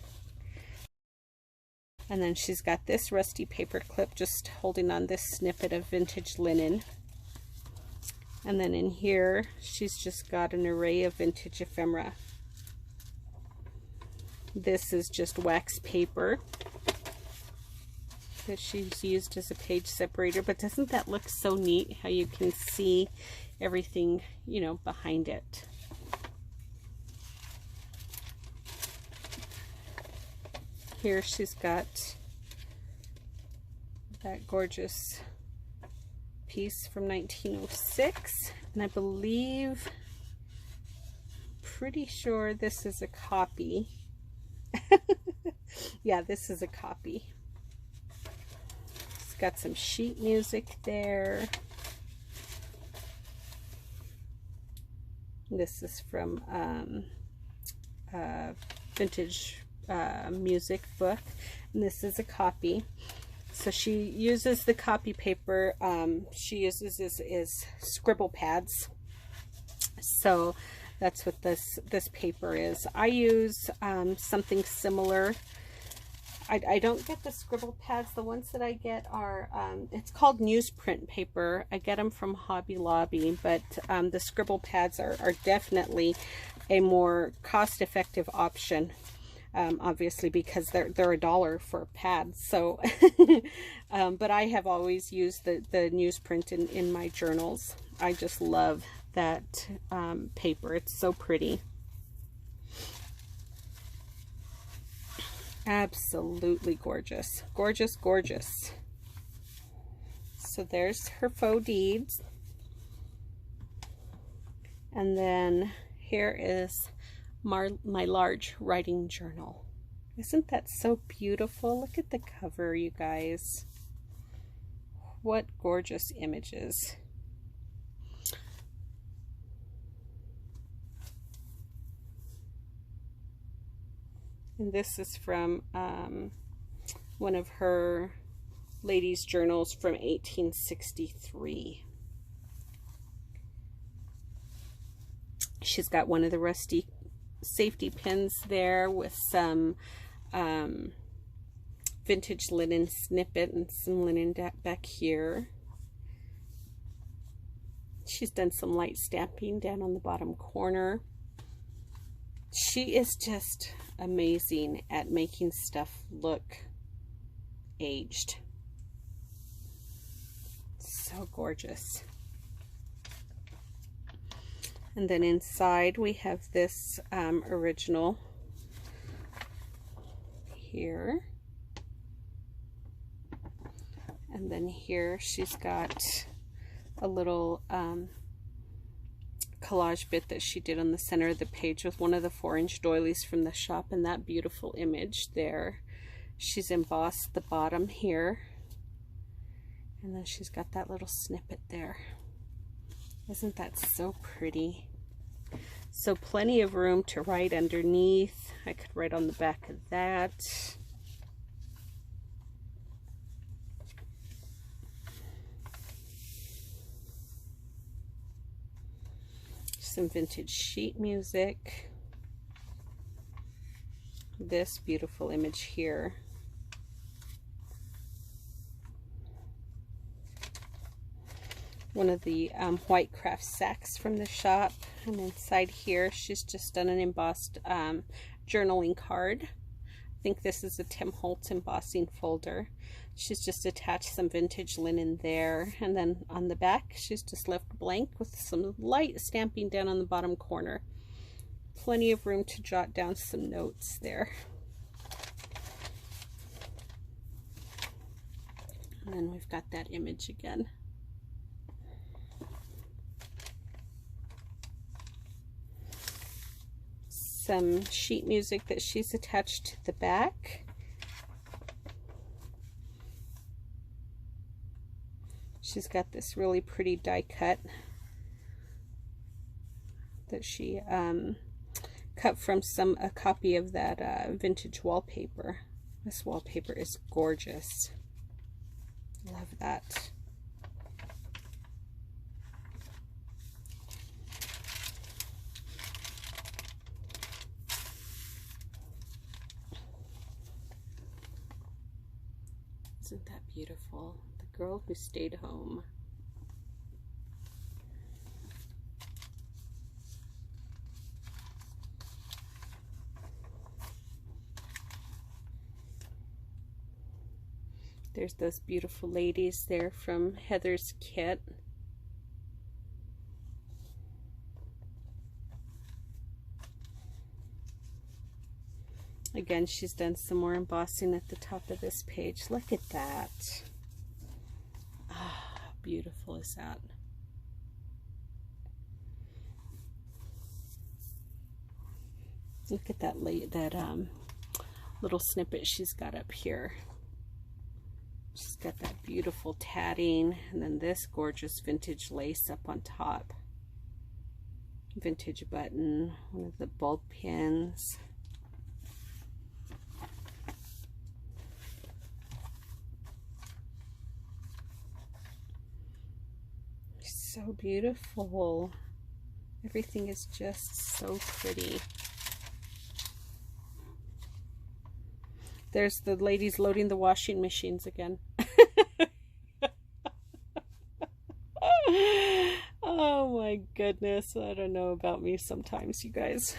And then she's got this rusty paper clip just holding on this snippet of vintage linen. And then in here, she's just got an array of vintage ephemera. This is just wax paper that she's used as a page separator, but doesn't that look so neat how you can see everything, you know, behind it. Here she's got that gorgeous piece from 1906, and I believe, pretty sure this is a copy. Yeah, this is a copy. It's got some sheet music there. This is from vintage music book, and this is a copy. So she uses the copy paper. She uses is scribble pads. So that's what this paper is. I use something similar. I don't get the scribble pads. The ones that I get are, it's called newsprint paper. I get them from Hobby Lobby, but the scribble pads are definitely a more cost-effective option. Obviously, because they're $1 for a pad. So, but I have always used the newsprint in my journals. I just love that paper. It's so pretty. Absolutely gorgeous. Gorgeous, gorgeous. So there's her faux deeds. And then here is my large writing journal. Isn't that so beautiful? Look at the cover, you guys. What gorgeous images. And this is from one of her ladies' journals from 1863. She's got one of the rusty safety pins there with some vintage linen snippet and some linen back here. She's done some light stamping down on the bottom corner. She is just amazing at making stuff look aged. So gorgeous. And then inside we have this original here. And then here she's got a little collage bit that she did on the center of the page with one of the 4-inch doilies from the shop, and that beautiful image there. She's embossed the bottom here, and then she's got that little snippet there. Isn't that so pretty? So plenty of room to write underneath. I could write on the back of that. Some vintage sheet music. This beautiful image here. One of the white craft sacks from the shop, and inside here she's just done an embossed journaling card. I think this is a Tim Holtz embossing folder. She's just attached some vintage linen there, and then on the back she's just left blank with some light stamping down on the bottom corner. Plenty of room to jot down some notes there. And then we've got that image again. Some sheet music that she's attached to the back. She's got this really pretty die cut that she cut from a copy of that vintage wallpaper. This wallpaper is gorgeous. Love that. Isn't that beautiful? The Girl Who Stayed Home. There's those beautiful ladies there from Heather's kit. Again, she's done some more embossing at the top of this page. Look at that. Ah, how beautiful is that? Look at that little snippet she's got up here. She's got that beautiful tatting, and then this gorgeous vintage lace up on top. Vintage button, one of the bulb pins. So beautiful. Everything is just so pretty. There's the ladies loading the washing machines again. Oh my goodness. I don't know about me sometimes, you guys.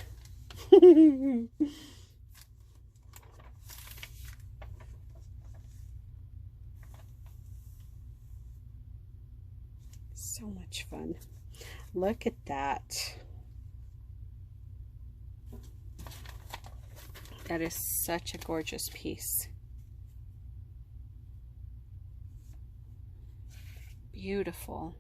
So much fun. Look at that. That is such a gorgeous piece. Beautiful.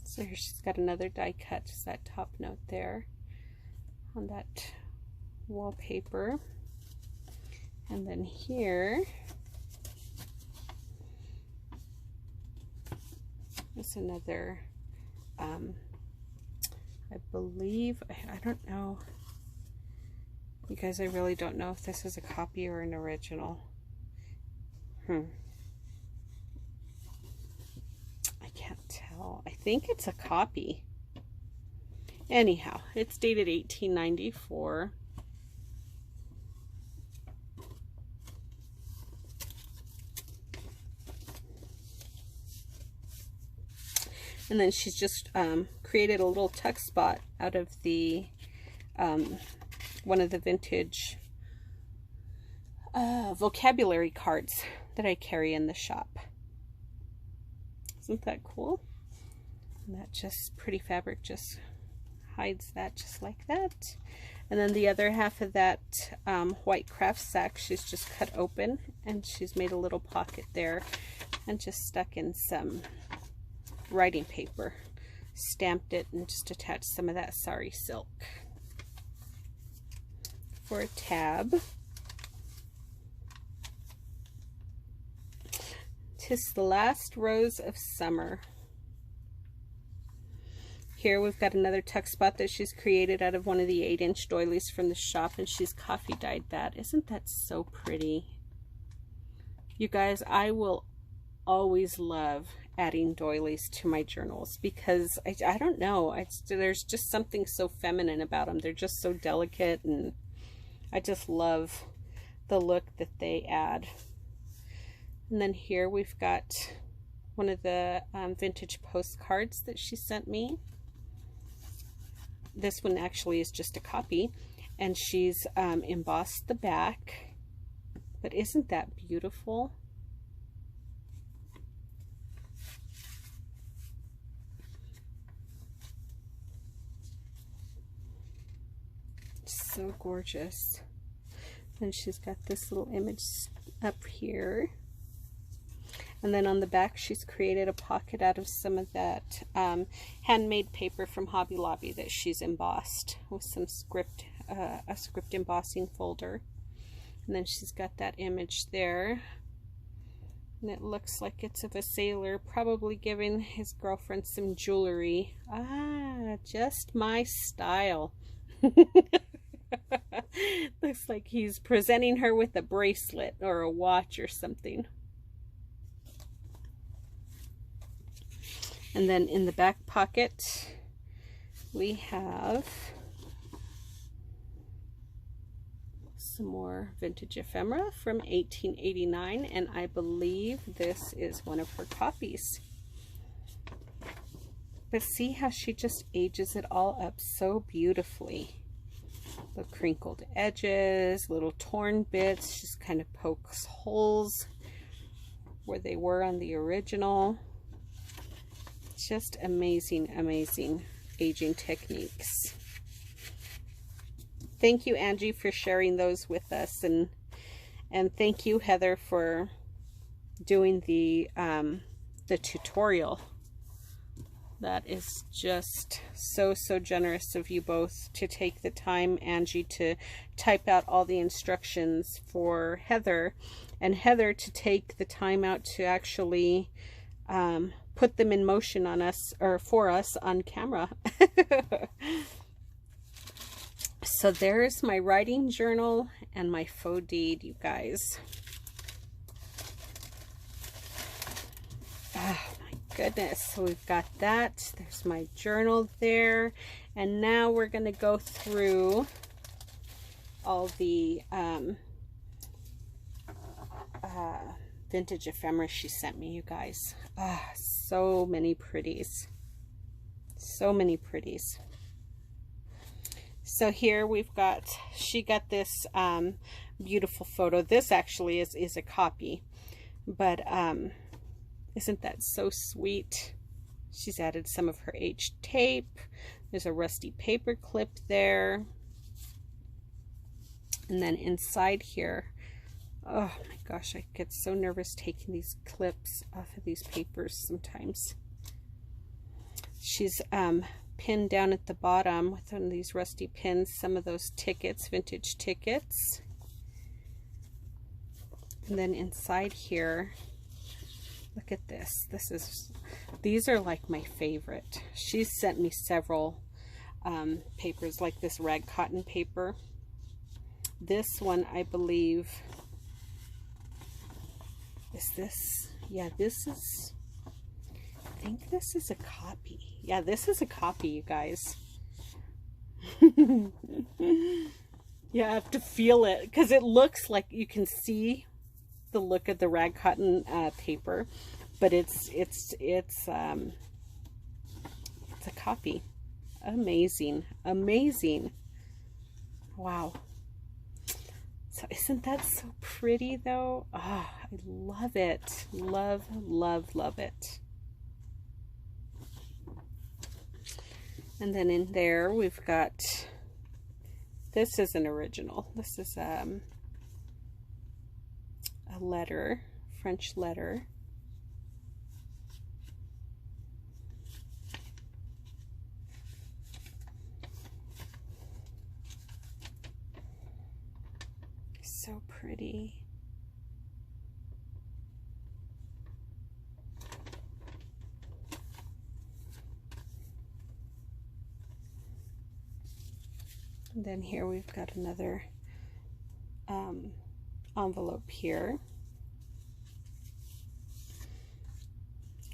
So here she's got another die cut, just that top note there on that wallpaper. And then here is another, I believe, I don't know, you guys, I really don't know if this is a copy or an original. I can't tell. I think it's a copy. Anyhow, it's dated 1894. And then she's just created a little tuck spot out of the one of the vintage vocabulary cards that I carry in the shop. Isn't that cool? And that just pretty fabric just hides that just like that. And then the other half of that white craft sack, she's just cut open, and she's made a little pocket there and just stuck in some writing paper, stamped it, and just attached some of that sari silk for a tab. 'Tis the last rose of summer. Here we've got another tuck spot that she's created out of one of the 8-inch doilies from the shop, and she's coffee dyed that. Isn't that so pretty? You guys, I will always love adding doilies to my journals because I don't know, there's just something so feminine about them. They're just so delicate, and I just love the look that they add. And then here we've got one of the vintage postcards that she sent me. This one actually is just a copy, and she's embossed the back. But isn't that beautiful? So gorgeous. And she's got this little image up here. And then on the back, she's created a pocket out of some of that handmade paper from Hobby Lobby that she's embossed with some script, a script embossing folder. And then she's got that image there. And it looks like it's of a sailor, probably giving his girlfriend some jewelry. Ah, just my style. Looks like he's presenting her with a bracelet or a watch or something. And then in the back pocket, we have some more vintage ephemera from 1889, and I believe this is one of her copies. But see how she just ages it all up so beautifully. The crinkled edges, little torn bits, she just kind of pokes holes where they were on the original. Just amazing, amazing aging techniques. Thank you, Angie, for sharing those with us, and thank you, Heather, for doing the tutorial. That is just so generous of you both to take the time, Angie, to type out all the instructions for Heather, and Heather to take the time out to actually put them in motion on us, or for us, on camera. So there's my writing journal and my faux deed, you guys. Oh my goodness. So we've got that. There's my journal there. And now we're going to go through all the vintage ephemera she sent me, you guys. So many pretties. So many pretties. So here we've got, she got this beautiful photo. This actually is a copy, but isn't that so sweet? She's added some of her aged tape. There's a rusty paper clip there. And then inside here, oh my gosh, I get so nervous taking these clips off of these papers sometimes. She's pinned down at the bottom with one of these rusty pins some of those tickets, vintage tickets. And then inside here, look at this. These are like my favorite. She's sent me several papers like this rag cotton paper. This one, I believe, is this? Yeah, this is, I think this is a copy. Yeah, this is a copy, you guys. Yeah, I have to feel it because it looks like you can see the look of the rag cotton paper, but it's a copy. Amazing, amazing. Wow. So isn't that so pretty though? Ah, I love it. Love, love, love it. And then in there we've got, this is an original. This is a letter, French letter. So pretty. And then here we've got another envelope here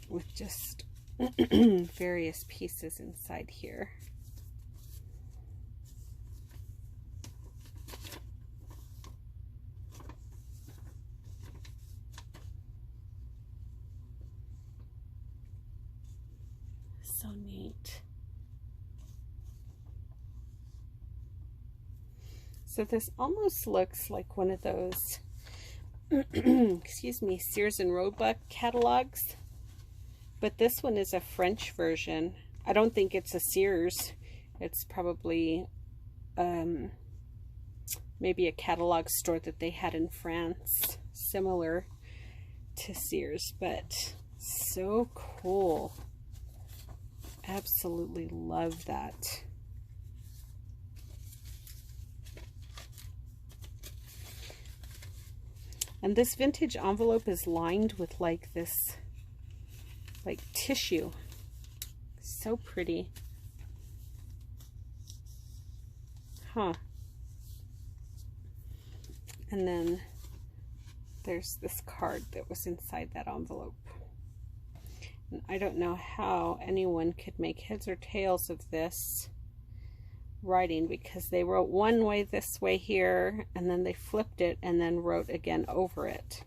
with just various pieces inside here. So neat. So this almost looks like one of those, excuse me, Sears and Roebuck catalogs, but this one is a French version. I don't think it's a Sears. It's probably maybe a catalog store that they had in France, similar to Sears, but so cool. Absolutely love that. And this vintage envelope is lined with like this, like tissue. So pretty. Huh. And then there's this card that was inside that envelope. And I don't know how anyone could make heads or tails of this writing, because they wrote one way this way here, and then they flipped it and then wrote again over it.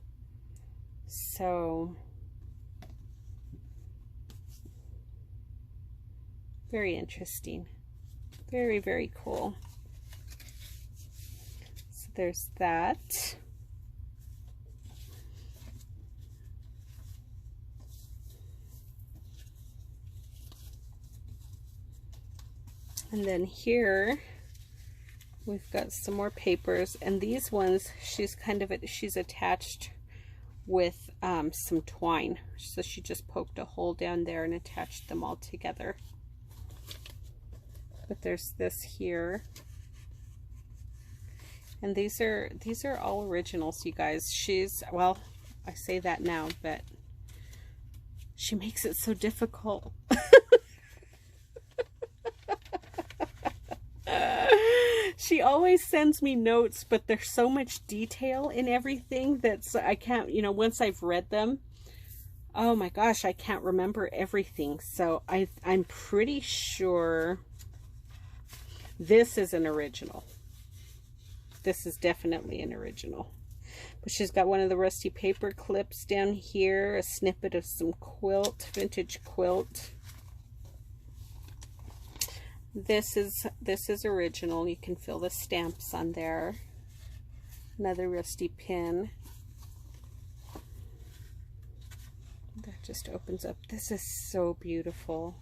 So very interesting. Very, very cool. So there's that. And then here we've got some more papers, and these ones she's attached with some twine. So she just poked a hole down there and attached them all together. But there's this here, and these are all originals, you guys. She's, well, I say that now, but she makes it so difficult. She always sends me notes, but there's so much detail in everything that's, I can't, you know, once I've read them, oh my gosh, I can't remember everything. So I'm pretty sure this is an original. This is definitely an original. But she's got one of the rusty paper clips down here, a snippet of some quilt, vintage quilt. This is original. You can feel the stamps on there. Another rusty pin. That just opens up. This is so beautiful.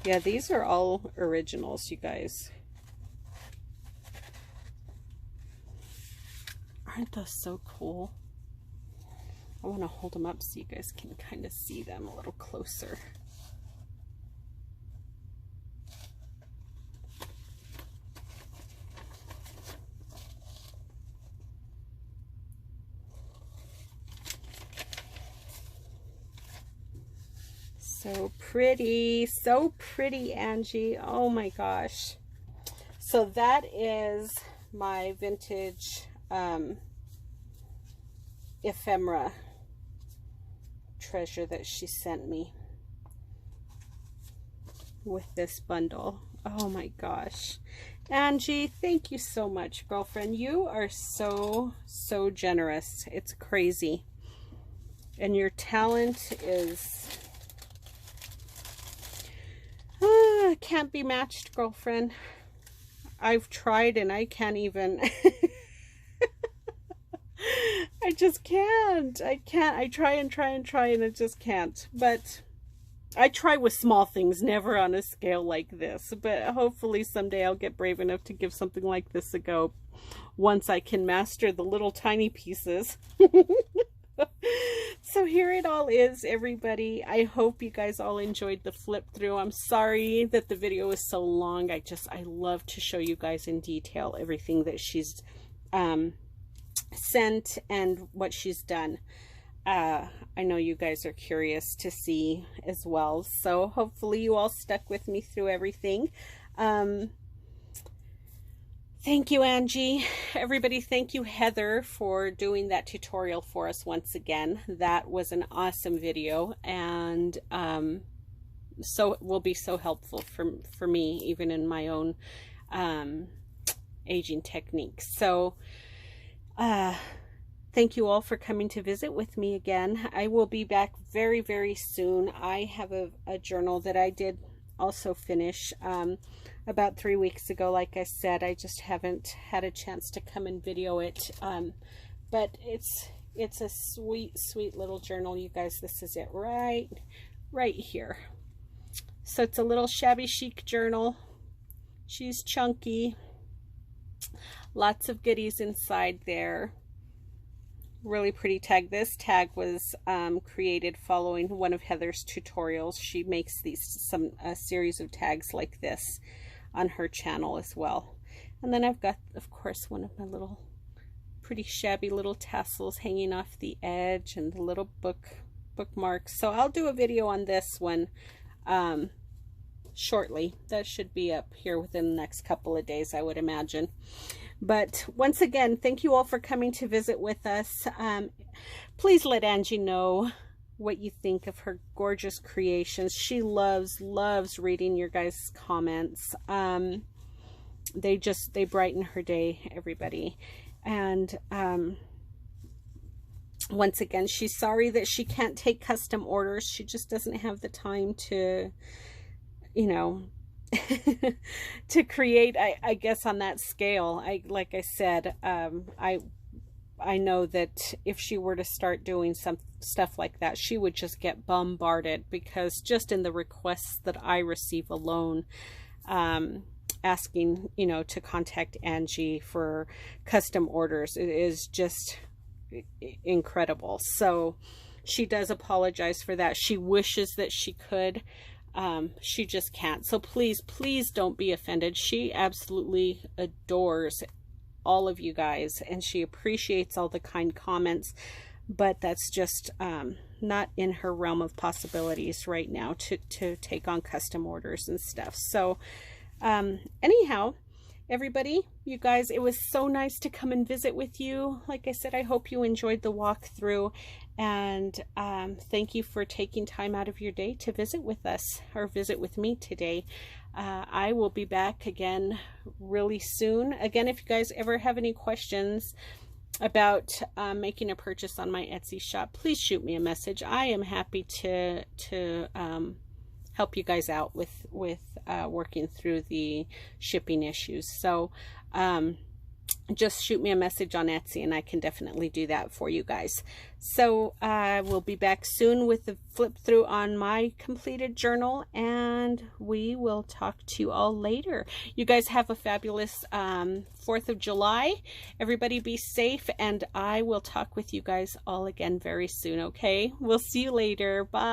Yeah, these are all originals, you guys. Aren't those so cool? I want to hold them up so you guys can kind of see them a little closer. So pretty, Angie. Oh my gosh. So that is my vintage ephemera treasure that she sent me with this bundle. Oh my gosh. Angie, thank you so much, girlfriend. You are so generous. It's crazy. And your talent is can't be matched, girlfriend. I've tried and I can't even. I just can't. I try and try and try and I just can't. But I try with small things, never on a scale like this. But hopefully someday I'll get brave enough to give something like this a go once I can master the little tiny pieces. So here it all is, everybody. I hope you guys all enjoyed the flip through. I'm sorry that the video is so long. I love to show you guys in detail everything that she's sent and what she's done. I know you guys are curious to see as well, so hopefully you all stuck with me through everything. Thank you, Angie. Everybody, thank you, Heather, for doing that tutorial for us once again. That was an awesome video, and so it will be so helpful for me, even in my own aging techniques. So thank you all for coming to visit with me again. I will be back very, very soon. I have a journal that I did also finish about 3 weeks ago. Like I said, I just haven't had a chance to come and video it, but it's a sweet, sweet little journal, you guys. This is it right here. So it's a little shabby chic journal. She's chunky, lots of goodies inside there. Really pretty tag. This tag was created following one of Heather's tutorials. She makes a series of tags like this on her channel as well. And then I've got, of course, one of my little pretty shabby little tassels hanging off the edge, and the little bookmarks. So I'll do a video on this one shortly. That should be up here within the next couple of days, I would imagine. But once again, thank you all for coming to visit with us. Please let Angie know what you think of her gorgeous creations. She loves reading your guys' comments. They brighten her day, everybody. And once again, she's sorry that she can't take custom orders. She just doesn't have the time to, you know, to create, I guess, on that scale. Like I said, I know that if she were to start doing some stuff like that, she would just get bombarded, because just in the requests that I receive alone, asking, you know, to contact Angie for custom orders, it is just incredible. So she does apologize for that. She wishes that she could. She just can't. So please don't be offended. She absolutely adores all of you guys, and she appreciates all the kind comments, but that's just not in her realm of possibilities right now to take on custom orders and stuff. So anyhow, everybody, you guys, it was so nice to come and visit with you. Like I said, I hope you enjoyed the walkthrough, and thank you for taking time out of your day to visit with us, or visit with me today. I will be back again really soon. Again, if you guys ever have any questions about making a purchase on my Etsy shop, please shoot me a message. I am happy to help you guys out with working through the shipping issues. So just shoot me a message on Etsy and I can definitely do that for you guys. So we'll be back soon with the flip through on my completed journal, and we will talk to you all later. You guys have a fabulous 4th of July. Everybody be safe, and I will talk with you guys all again very soon, okay? We'll see you later. Bye.